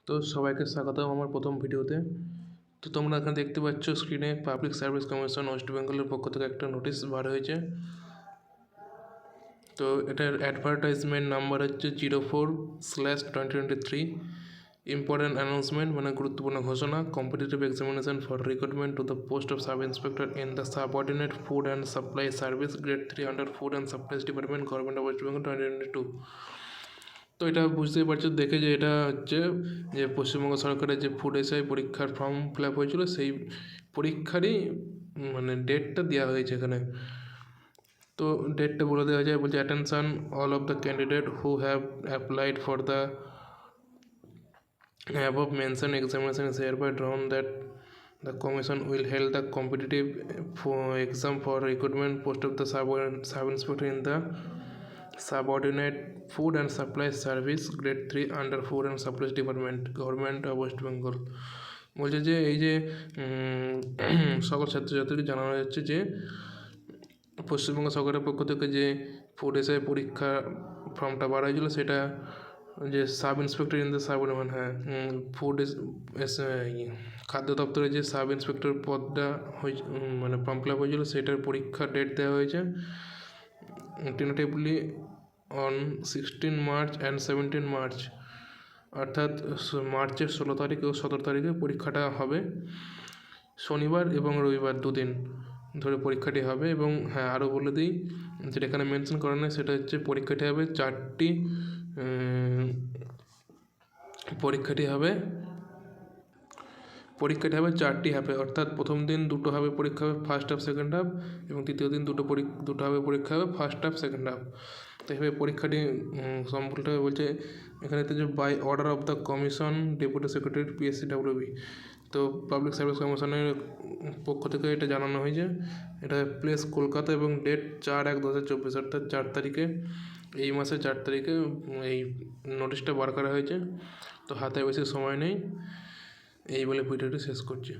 তো সবাইকে স্বাগতম আমার প্রথম ভিডিওতে। তো তোমরা এখানে দেখতে পাচ্ছ স্ক্রিনে পাবলিক সার্ভিস কমিশন ওয়েস্ট বেঙ্গলের পক্ষ থেকে একটা নোটিশ বার হয়েছে। তো এটার অ্যাডভার্টাইজমেন্ট নাম্বার হচ্ছে 04/2023। ইম্পর্টেন্ট অ্যানাউন্সমেন্ট মানে গুরুত্বপূর্ণ ঘোষণা, competitive examination for recruitment to the post of sub inspector in the subordinate food and supply service grade 3 under food and supplies department government of West Bengal 2022। তো এটা বুঝতেই পারছো দেখে যে এটা হচ্ছে যে পশ্চিমবঙ্গ সরকারের যে ফুড এসআই পরীক্ষার ফর্ম ফিল আপ হয়েছিলো সেই পরীক্ষারই মানে ডেটটা দেওয়া হয়েছে এখানে। তো ডেটটা বলে দেওয়া যায়, বলছে attention all of the candidate who have applied for the above mentioned examination is hereby drawn that the commission will hold the competitive exam for recruitment post of the sub inspector in the subordinate food and supply service grade 3 under food and supplies department government of west bengal। বলছে যে এই যে সকল ছাত্রছাত্রীকে জানানো যাচ্ছে যে পশ্চিমবঙ্গ সরকারের পক্ষ থেকে যে ফুড এসআই পরীক্ষা ফর্মটা বার হয়েছিল সেটা যে sub inspector in the food খাদ্য দপ্তরে যে সাব ইন্সপেক্টর পদটা মানে ফর্ম ফিল আপ হয়েছিল সেটার পরীক্ষার ডেট দেওয়া হয়েছে tentatively on 16 March and 17 March, অর্থাৎ মার্চের 16 তারিখ ও 17 তারিখে পরীক্ষাটা হবে। শনিবার এবং রবিবার দুদিন ধরে পরীক্ষাটি হবে। এবং হ্যাঁ আরও বলে দিই যেটা এখানে মেনশন করা নেই সেটা হচ্ছে পরীক্ষাটি হবে চারটি হাফে, অর্থাৎ প্রথম দিন দুটো হবে পরীক্ষা হবে ফার্স্ট হাফ সেকেন্ড হাফ, এবং তৃতীয় দিন দুটো হবে পরীক্ষা হবে ফার্স্ট হাফ সেকেন্ড হাফ। তো এইভাবে পরীক্ষাটি সম্পূর্ণ বলছে এখানে যে by order of the commission deputy secretary PSCWB। তো পাবলিক সার্ভিস কমিশনের পক্ষ থেকে এটা জানানো হয়েছে। এটা প্লেস কলকাতা এবং ডেট 4/1/2024, অর্থাৎ 4 তারিখে, এই মাসের 4 তারিখে এই নোটিশটা বার করা হয়েছে। তো হাতে বেশি সময় নেই, এই বলে ভিডিওটি শেষ করছি।